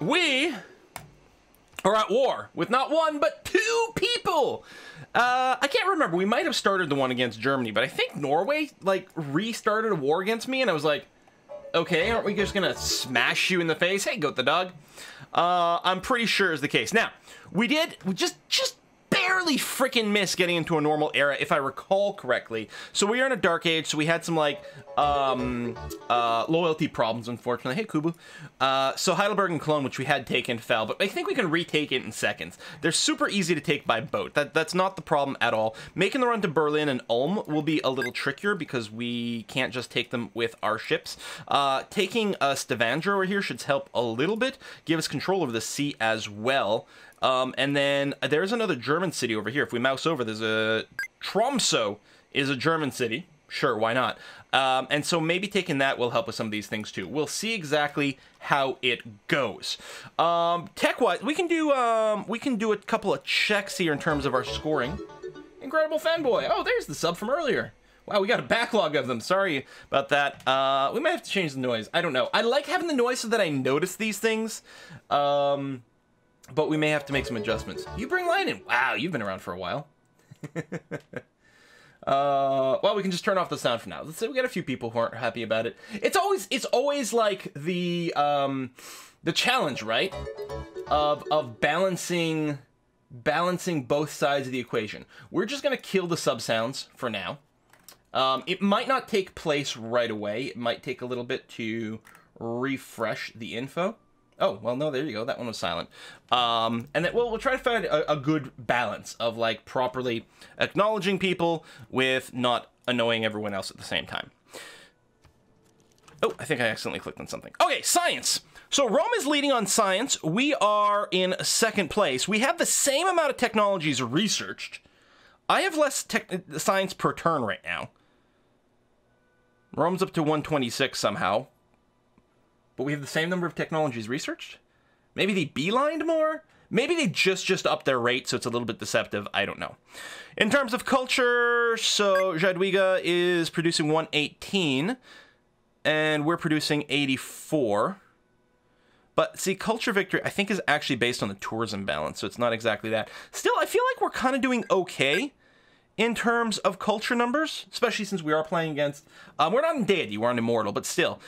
we are at war with not one, but 2 people. I can't remember. We might have started the one against Germany, but I think Norway, like, restarted a war against me, and I was like, okay, aren't we just gonna smash you in the face? Hey, goat the dog. I'm pretty sure is the case. Now, we just barely freaking missed getting into a normal era, if I recall correctly. So we are in a dark age, so we had some, like, loyalty problems, unfortunately. Hey, Kubu. So Heidelberg and Cologne, which we had taken, fell, but I think we can retake it in seconds. They're super easy to take by boat. That's not the problem at all. Making the run to Berlin and Ulm will be a little trickier because we can't just take them with our ships. Taking Stavanger over here should help a little bit, give us control over the sea as well. And then there's another German city over here. If we mouse over, there's a Tromsø is a German city. Sure, why not? And so maybe taking that will help with some of these things too. We'll see exactly how it goes. Tech-wise, we can do a couple of checks here in terms of our scoring. Incredible fanboy. Oh, there's the sub from earlier. Wow, we got a backlog of them. Sorry about that. We might have to change the noise. I don't know. I like having the noise so that I notice these things. But we may have to make some adjustments. You bring light in. Wow, you've been around for a while. Well, we can just turn off the sound for now. Let's say we got a few people who aren't happy about it. It's always like the challenge, right? Of balancing both sides of the equation. We're just gonna kill the sub sounds for now. It might not take place right away. It might take a little bit to refresh the info. Oh, well, no, there you go. That one was silent. And then, well, we'll try to find a good balance of, like, properly acknowledging people with not annoying everyone else at the same time. Oh, I think I accidentally clicked on something. Okay, science. So Rome is leading on science. We are in second place. We have the same amount of technologies researched. I have less science per turn right now. Rome's up to 126 somehow. But we have the same number of technologies researched? Maybe they beelined more? Maybe they just upped their rate, so it's a little bit deceptive. I don't know. In terms of culture, so Jadwiga is producing 118, and we're producing 84. But see, culture victory, I think, is actually based on the tourism balance, so it's not exactly that. Still, I feel like we're kind of doing okay in terms of culture numbers, especially since we are playing against, we're not in deity, we're on immortal, but still,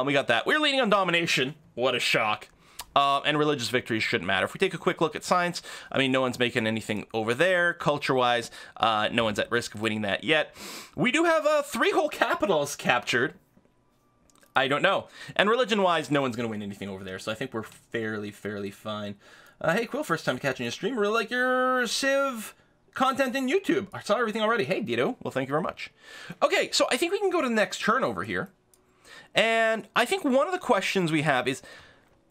we got that. We're leading on domination. What a shock. And religious victories shouldn't matter. If we take a quick look at science, I mean, no one's making anything over there. Culture-wise, no one's at risk of winning that yet. We do have 3 whole capitals captured. I don't know. And religion-wise, no one's going to win anything over there, so I think we're fairly fine. Hey, Quill, first time catching your stream. Really like your Civ content in YouTube. I saw everything already. Hey, Dito. Well, thank you very much. Okay, so I think we can go to the next turn over here. And I think one of the questions we have is,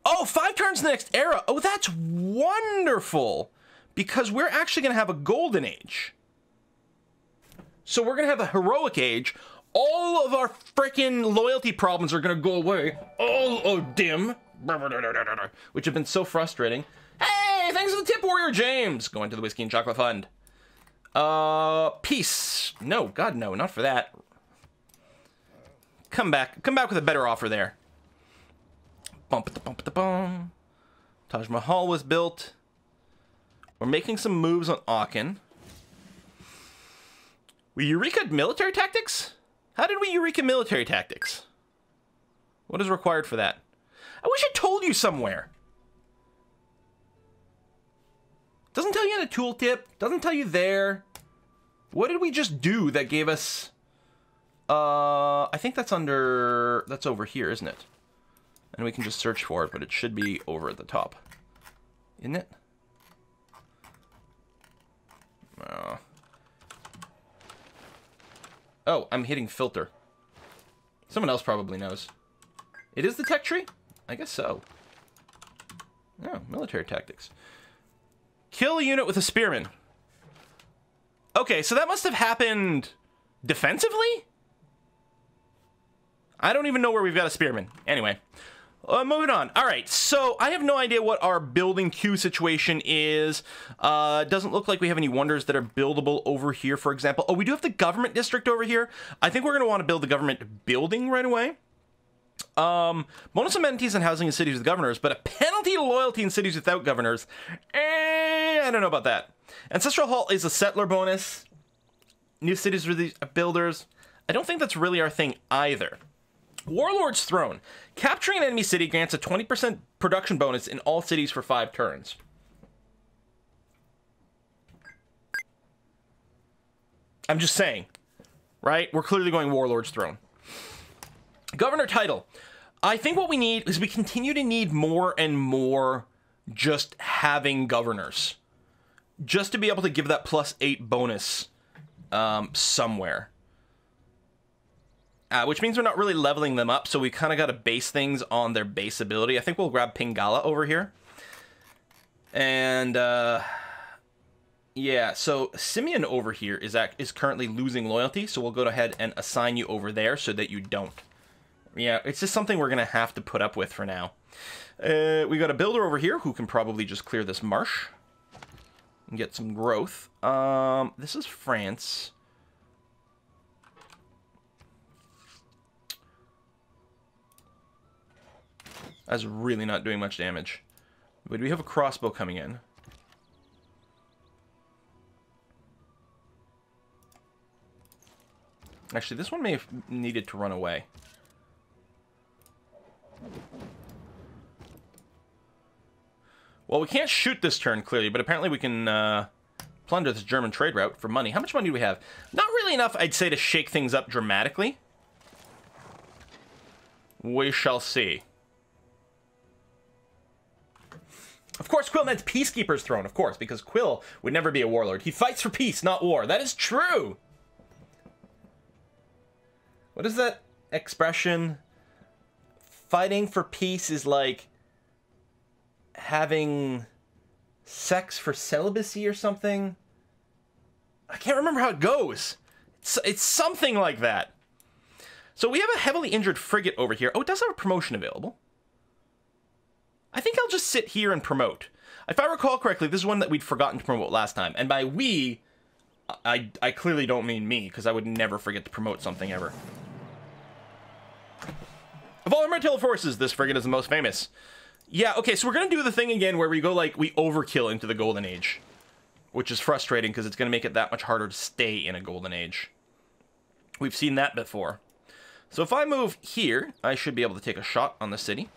oh, 5 turns the next era. Oh, that's wonderful. Because we're actually going to have a golden age. So we're going to have a heroic age. All of our freaking loyalty problems are going to go away. Oh, dim. Which have been so frustrating. Hey, thanks for the tip, Warrior James. Going to the Whiskey and Chocolate Fund. Peace. No, God, no, not for that. Come back with a better offer there. Bum. Taj Mahal was built. We're making some moves on Aachen. We Eureka military tactics? How did we Eureka military tactics? What is required for that? I wish I told you somewhere. Doesn't tell you in a tooltip. Doesn't tell you there. What did we just do that gave us... I think that's over here, isn't it? And we can just search for it, but it should be over at the top. Isn't it? Oh, I'm hitting filter. Someone else probably knows. It is the tech tree? I guess so. Oh, military tactics. Kill a unit with a spearman. Okay, so that must have happened defensively? I don't even know where we've got a spearman. Anyway, moving on. All right, so I have no idea what our building queue situation is. Doesn't look like we have any wonders that are buildable over here, for example. Oh, we do have the government district over here. I think we're going to want to build the government building right away. Bonus amenities and housing in cities with governors, but a penalty to loyalty in cities without governors. I don't know about that. Ancestral Hall is a settler bonus. New cities with these builders. I don't think that's really our thing either. Warlord's Throne. Capturing an enemy city grants a 20% production bonus in all cities for 5 turns. I'm just saying, right? We're clearly going Warlord's Throne. Governor title. I think what we need is we continue to need more and more just having governors. Just to be able to give that +8 bonus somewhere. Which means we're not really leveling them up, so we kind of got to base things on their base ability. I think we'll grab Pingala over here. And, yeah, so Simeon over here is currently losing loyalty, so we'll go ahead and assign you over there so that you don't. Yeah, it's just something we're going to have to put up with for now. We got a builder over here who can probably just clear this marsh and get some growth. This is France. That's really not doing much damage. But we have a crossbow coming in. Actually, this one may have needed to run away. Well, we can't shoot this turn, clearly, but apparently we can plunder this German trade route for money. How much money do we have? Not really enough, I'd say, to shake things up dramatically. We shall see. Of course, Quill meant Peacekeeper's Throne, of course, because Quill would never be a warlord. He fights for peace, not war. That is true! What is that expression? Fighting for peace is like having sex for celibacy or something? I can't remember how it goes. It's something like that. So we have a heavily injured frigate over here. Oh, it does have a promotion available. I think I'll just sit here and promote. If I recall correctly, this is one that we'd forgotten to promote last time. And by we, I clearly don't mean me, because I would never forget to promote something ever. Of all our Martell forces, this frigate is the most famous. Yeah, okay, so we're going to do the thing again where we go, like, we overkill into the Golden Age. Which is frustrating, because it's going to make it that much harder to stay in a Golden Age. We've seen that before. So if I move here, I should be able to take a shot on the city.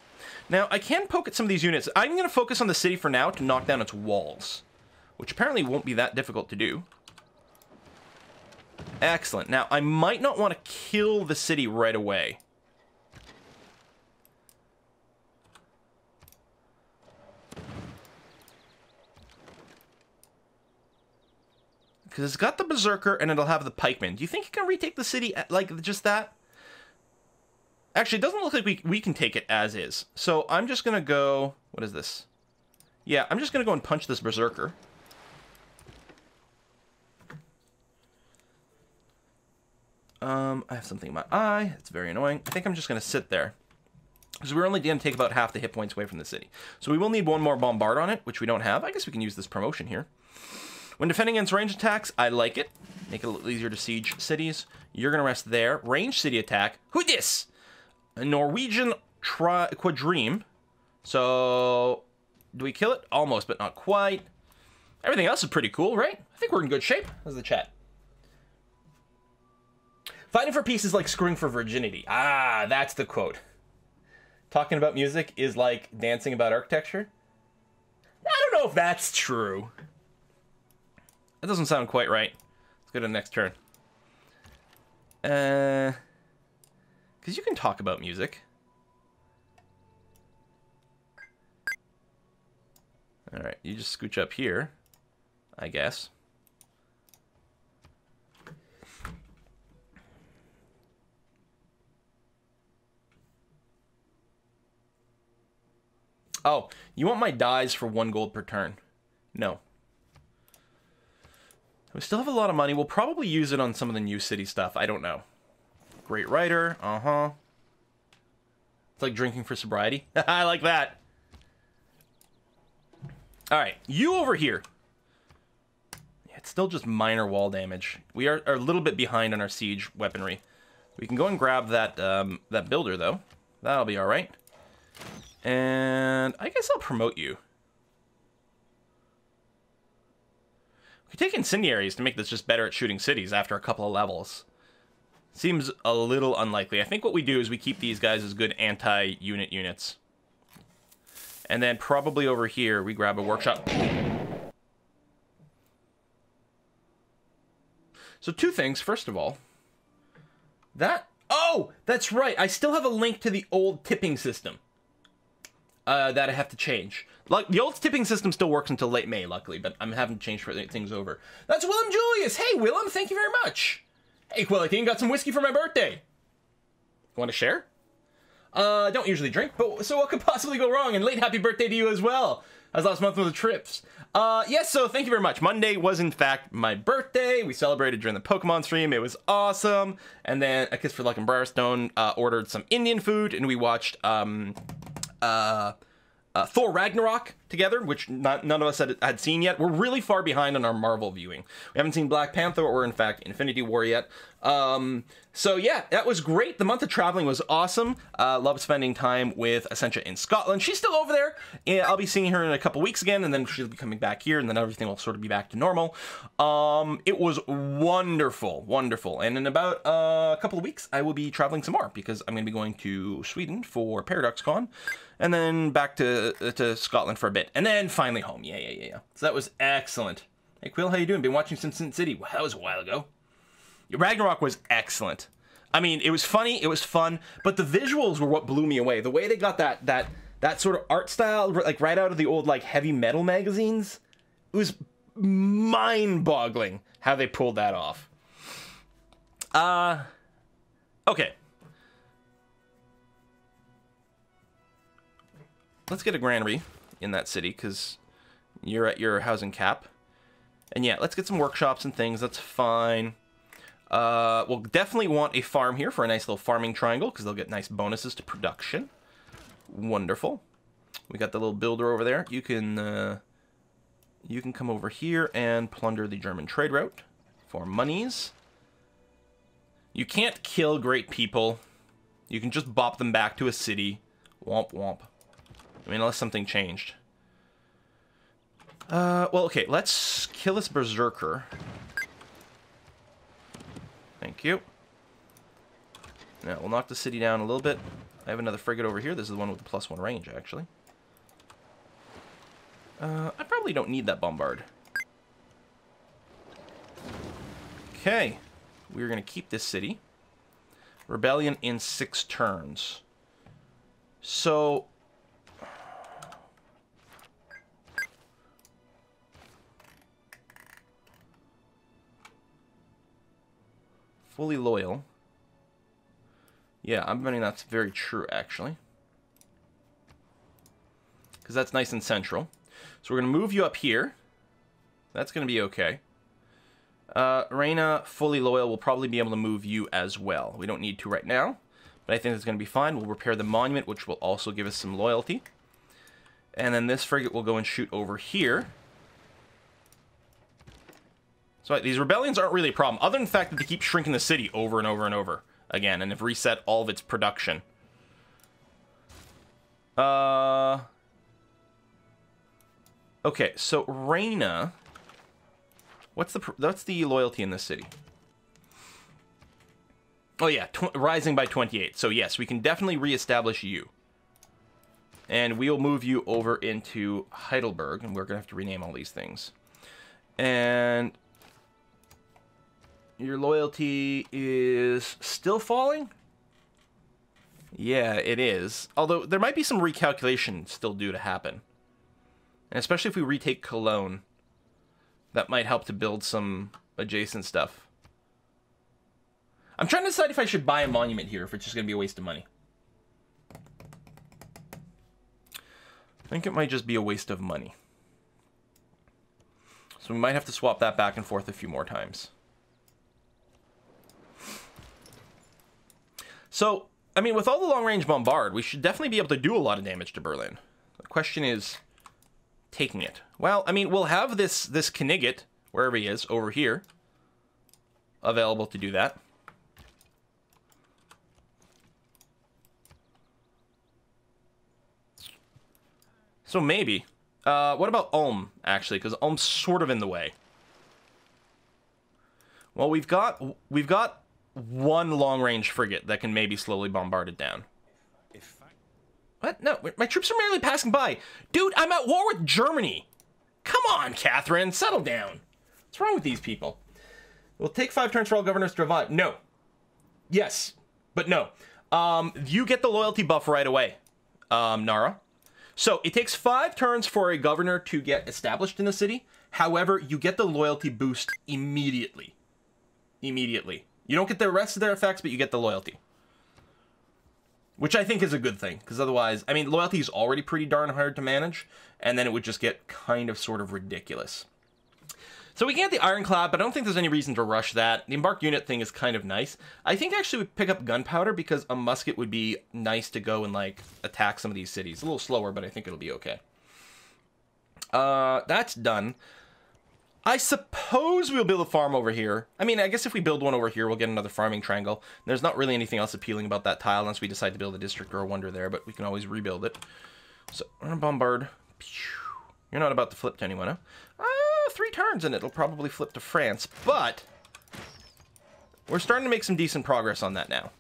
Now, I can poke at some of these units. I'm going to focus on the city for now to knock down its walls. Which apparently won't be that difficult to do. Excellent. Now, I might not want to kill the city right away. Because it's got the Berserker and it'll have the Pikemen. Do you think it can retake the city like just that? Actually, it doesn't look like we can take it as is. So I'm just going to go... What is this? Yeah, I'm just going to go and punch this Berserker. I have something in my eye. It's very annoying. I think I'm just going to sit there. Because we're only going to take about half the hit points away from the city. So we will need one more Bombard on it, which we don't have. I guess we can use this promotion here. When defending against ranged attacks, I like it. Make it a little easier to siege cities. You're going to rest there. Ranged city attack. Who dis? A Norwegian quadrime. So, do we kill it? Almost, but not quite. Everything else is pretty cool, right? I think we're in good shape. How's the chat? Fighting for peace is like screwing for virginity. Ah, that's the quote. Talking about music is like dancing about architecture. I don't know if that's true. That doesn't sound quite right. Let's go to the next turn. Because you can talk about music. Alright, you just scooch up here, I guess. Oh, you want my dies for 1 gold per turn? No. We still have a lot of money. We'll probably use it on some of the new city stuff. I don't know. Great writer. Uh-huh. It's like drinking for sobriety. I like that. Alright, you over here. Yeah, it's still just minor wall damage. We are a little bit behind on our siege weaponry. We can go and grab that that builder, though. That'll be all right. And I guess I'll promote you. We could take incendiaries to make this just better at shooting cities after a couple of levels. Seems a little unlikely. I think what we do is we keep these guys as good anti-unit units. And then probably over here, we grab a workshop. So two things. First of all, oh, that's right. I still have a link to the old tipping system that I have to change. Like, the old tipping system still works until late May, luckily, but I'm having to change things over. That's Willem Julius. Hey, Willem, thank you very much. Hey, Quilliteen, got some whiskey for my birthday. Want to share? Don't usually drink, but so what could possibly go wrong? And late happy birthday to you as well, as last month with the trips. Yes, so thank you very much. Monday was, in fact, my birthday. We celebrated during the Pokemon stream. It was awesome. And then A Kiss for Luck and Briarstone ordered some Indian food, and we watched Thor Ragnarok together, which none of us had seen yet. We're really far behind on our Marvel viewing. We haven't seen Black Panther or, in fact, Infinity War yet. So yeah, that was great. The month of traveling was awesome. Loved spending time with Essentia in Scotland. She's still over there. And I'll be seeing her in a couple weeks again, and then she'll be coming back here, and then everything will sort of be back to normal. It was wonderful, wonderful. And in about a couple of weeks, I will be traveling some more, because I'm going to be going to Sweden for ParadoxCon, and then back to Scotland for a bit, and then finally home. Yeah. So that was excellent. Hey, Quill, how you doing? Been watching Sin City. Well, that was a while ago. Ragnarok was excellent. I mean, it was funny, it was fun, but the visuals were what blew me away. The way they got that sort of art style, like right out of the old like heavy metal magazines, it was mind-boggling how they pulled that off. Okay. Let's get a granary in that city, because you're at your housing cap. And yeah, let's get some workshops and things. That's fine. We'll definitely want a farm here for a nice little farming triangle, because they'll get nice bonuses to production. Wonderful. We got the little builder over there. You can come over here and plunder the German trade route for monies. You can't kill great people. You can just bop them back to a city. Womp womp. I mean, unless something changed. Well, okay, let's kill this berserker. Thank you. Now, we'll knock the city down a little bit. I have another frigate over here. This is the one with the +1 range, actually. I probably don't need that bombard. Okay. We're going to keep this city. Rebellion in 6 turns. So... fully loyal. Yeah, I'm betting that's very true, actually. Because that's nice and central. So we're going to move you up here. That's going to be okay. Reina, fully loyal, will probably be able to move you as well. We don't need to right now, but I think it's going to be fine. We'll repair the monument, which will also give us some loyalty. And then this frigate will go and shoot over here. So these rebellions aren't really a problem, other than the fact that they keep shrinking the city over and over and over again, and have reset all of its production. Okay, so Reina, what's the loyalty in this city? Oh yeah, rising by 28. So yes, we can definitely reestablish you. And we'll move you over into Heidelberg, and we're gonna have to rename all these things. And your loyalty is still falling? Yeah, it is. Although, there might be some recalculation still due to happen. And especially if we retake Cologne. That might help to build some adjacent stuff. I'm trying to decide if I should buy a monument here, if it's just going to be a waste of money. I think it might just be a waste of money. So we might have to swap that back and forth a few more times. So, I mean, with all the long-range bombard, we should definitely be able to do a lot of damage to Berlin. The question is taking it. Well, I mean, we'll have this Knigget, wherever he is, over here, available to do that. So maybe. What about Ulm, actually? Because Ulm's sort of in the way. Well, we've got one long-range frigate that can maybe slowly bombard it down. What? No, my troops are merely passing by. Dude, I'm at war with Germany. Come on, Catherine, settle down. What's wrong with these people? It will take 5 turns for all governors to revive. No. Yes, but no. You get the loyalty buff right away, Nara. So it takes 5 turns for a governor to get established in the city. However, you get the loyalty boost immediately. Immediately. You don't get the rest of their effects, but you get the loyalty. Which I think is a good thing, because otherwise, I mean, loyalty is already pretty darn hard to manage, and then it would just get kind of sort of ridiculous. So we can get the Ironclad, but I don't think there's any reason to rush that. The embarked unit thing is kind of nice. I think actually we pick up gunpowder, because a musket would be nice to go and, like, attack some of these cities. A little slower, but I think it'll be okay. That's done. I suppose we'll build a farm over here. I mean, I guess if we build one over here, we'll get another farming triangle. There's not really anything else appealing about that tile unless we decide to build a district or a wonder there, but we can always rebuild it. So, we're gonna bombard. You're not about to flip to anyone, huh? 3 turns and it'll probably flip to France, but we're starting to make some decent progress on that now.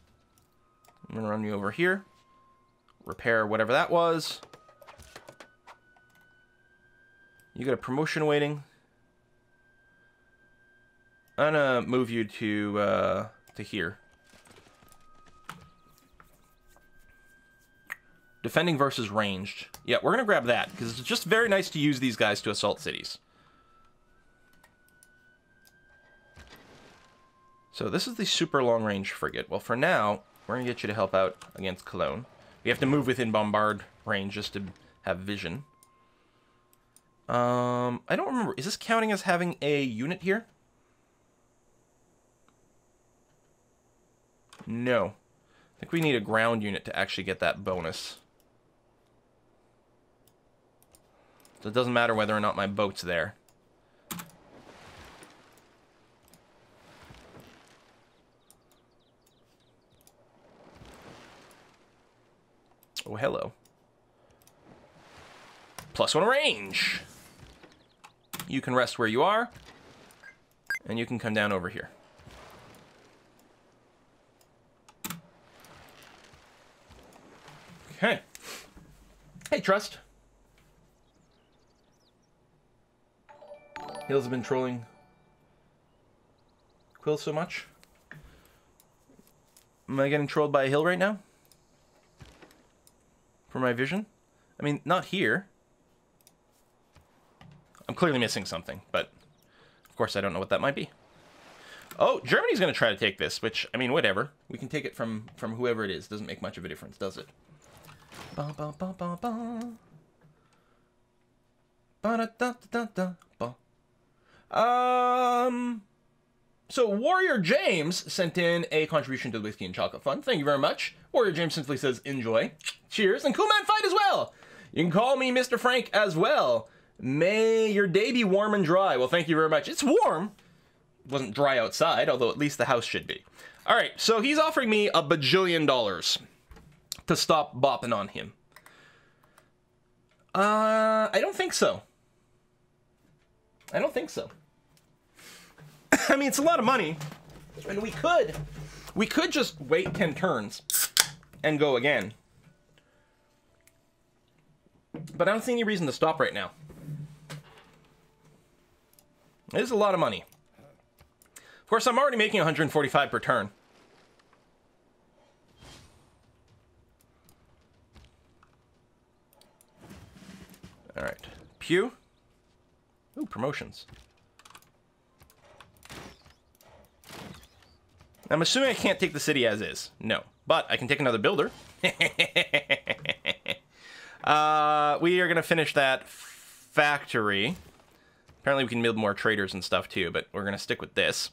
I'm gonna run you over here. Repair whatever that was. You got a promotion waiting. I'm gonna move you to here. Defending versus ranged. Yeah, we're gonna grab that, because it's just very nice to use these guys to assault cities. So this is the super long-range frigate. Well, for now, we're gonna get you to help out against Cologne. We have to move within bombard range just to have vision. I don't remember. Is this counting as having a unit here? No. I think we need a ground unit to actually get that bonus. So it doesn't matter whether or not my boat's there. Oh, hello. +1 range. You can rest where you are. And you can come down over here. Okay. Hey, Trust. Hills have been trolling Quill so much. Am I getting trolled by a hill right now? For my vision? I mean, not here. I'm clearly missing something, but of course I don't know what that might be. Oh, Germany's going to try to take this, which, I mean, whatever. We can take it from whoever it is. Doesn't make much of a difference, does it? Ba ba ba ba ba. Ba da da da da ba. So Warrior James sent in a contribution to the Whiskey and Chocolate Fund. Thank you very much. Warrior James simply says, enjoy. Cheers, and cool man fight as well. You can call me Mr. Frank as well. May your day be warm and dry. Well, thank you very much. It's warm. It wasn't dry outside, although at least the house should be. All right, so he's offering me $1 bajillion to stop bopping on him. I don't think so. I don't think so. I mean, it's a lot of money, and we could just wait 10 turns and go again. But I don't see any reason to stop right now. It is a lot of money. Of course, I'm already making 145 per turn. All right, Pew. Ooh, promotions. I'm assuming I can't take the city as is. No, but I can take another builder. We are going to finish that factory. Apparently we can build more traders and stuff too, but we're going to stick with this.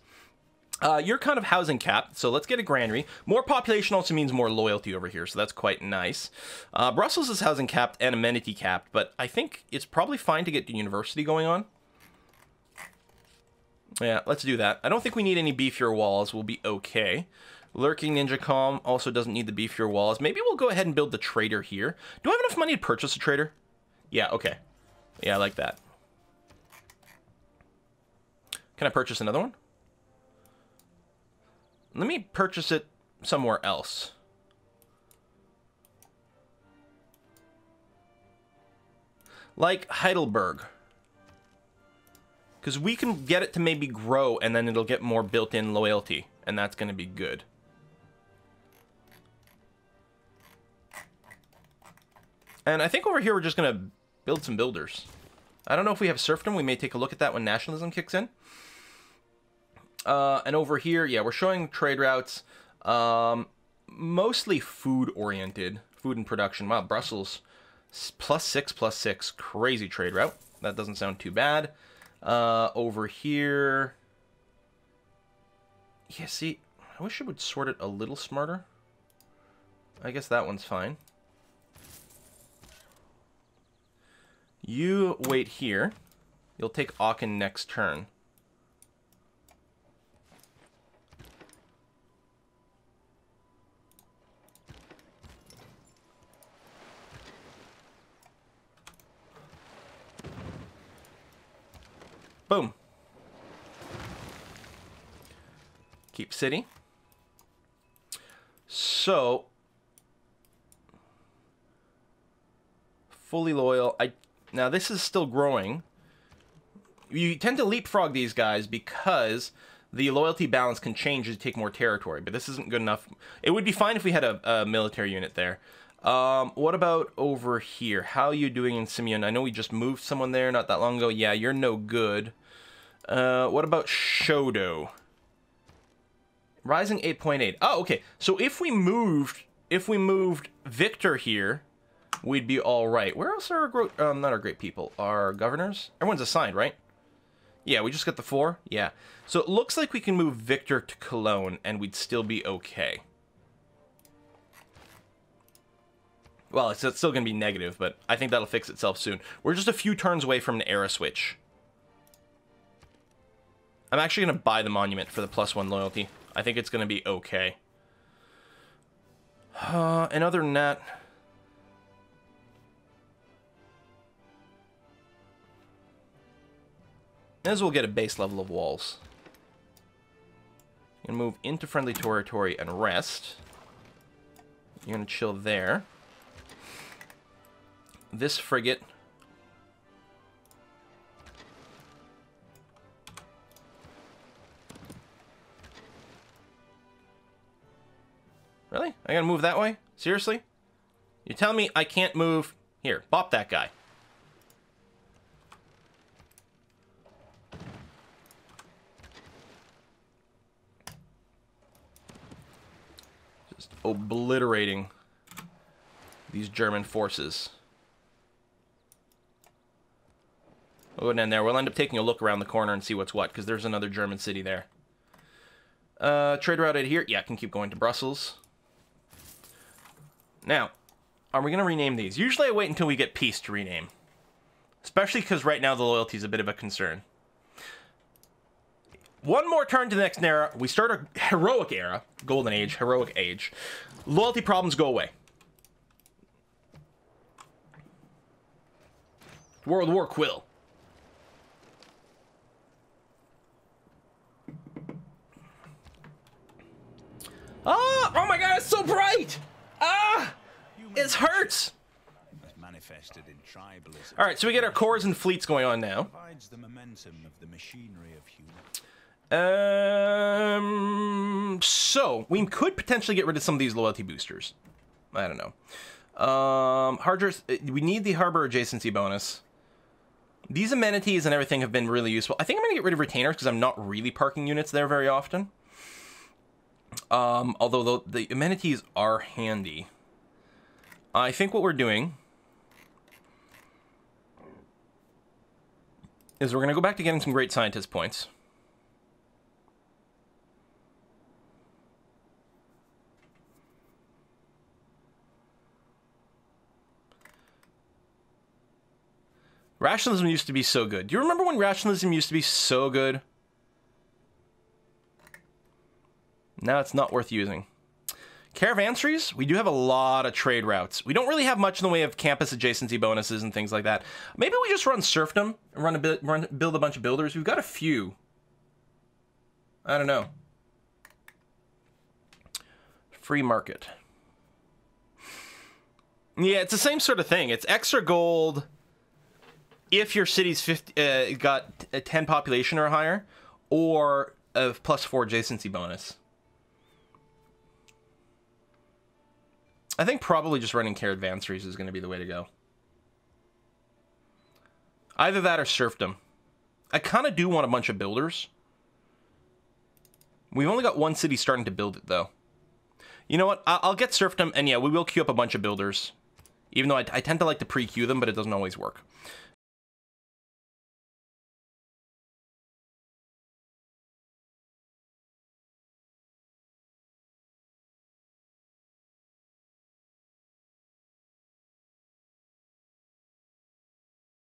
You're kind of housing capped, so let's get a granary. More population also means more loyalty over here, so that's quite nice. Brussels is housing capped and amenity capped, but I think it's probably fine to get the university going on. Yeah, let's do that. I don't think we need any beefier walls. We'll be okay. Lurking Ninja Com also doesn't need the beefier walls. Maybe we'll go ahead and build the trader here. Do I have enough money to purchase a trader? Yeah, okay. Yeah, I like that. Can I purchase another one? Let me purchase it somewhere else. Like Heidelberg. Because we can get it to maybe grow, and then it'll get more built-in loyalty. And that's going to be good. And I think over here we're just going to build some builders. I don't know if we have serfdom. We may take a look at that when nationalism kicks in. And over here, yeah, we're showing trade routes. Mostly food-oriented. Food and production. Wow, Brussels. +6/+6. Crazy trade route. That doesn't sound too bad. Over here... Yeah, see, I wish I would sort it a little smarter. I guess that one's fine. You wait here. You'll take Aachen next turn. Boom. Keep city. So, fully loyal. Now this is still growing. You tend to leapfrog these guys because the loyalty balance can change as you take more territory, but this isn't good enough. It would be fine if we had a military unit there. What about over here? How are you doing in Simeon? I know we just moved someone there not that long ago. Yeah, you're no good. What about Shodo? Rising 8.8. Oh, okay. So if we moved Victor here, we'd be all right. Where else are our not our great people? Our governors? Everyone's assigned, right? Yeah, we just got the 4. Yeah. So it looks like we can move Victor to Cologne, and we'd still be okay. Well, it's still going to be negative, but I think that'll fix itself soon. We're just a few turns away from an era switch. I'm actually going to buy the monument for the +1 loyalty. I think it's going to be okay. And other than that... as we'll get a base level of walls. You're going to move into friendly territory and rest. You're going to chill there. This frigate... Really? I gotta move that way? Seriously? You tell me I can't move... Here, bop that guy. Just obliterating these German forces. We'll go down there. We'll end up taking a look around the corner and see what's what, because there's another German city there. Trade route out here. Yeah, I can keep going to Brussels. Now, are we going to rename these? Usually I wait until we get peace to rename. Especially because right now the loyalty is a bit of a concern. One more turn to the next era. We start a heroic era. Golden Age. Heroic Age. Loyalty problems go away. World War Quill. Ah! Oh my god, it's so bright! Ah! It hurts! Alright, so we get our corps and fleets going on now. So, we could potentially get rid of some of these loyalty boosters. I don't know. We need the harbor adjacency bonus. These amenities and everything have been really useful. I think I'm going to get rid of retainers because I'm not really parking units there very often. Although the amenities are handy. I think what we're doing is we're going to go back to getting some great scientist points. Rationalism used to be so good. Do you remember when rationalism used to be so good? Now it's not worth using. Caravanseries, we do have a lot of trade routes. We don't really have much in the way of campus adjacency bonuses and things like that. Maybe we just run serfdom and build a bunch of builders. We've got a few. I don't know. Free market. Yeah, it's the same sort of thing. It's extra gold if your city's got a 10 population or higher, or a +4 adjacency bonus. I think probably just running caravanseries is going to be the way to go. Either that or serfdom. I kind of do want a bunch of builders. We've only got one city starting to build it, though. You know what? I'll get serfdom, and yeah, we will queue up a bunch of builders. Even though I tend to like to pre-queue them, but it doesn't always work.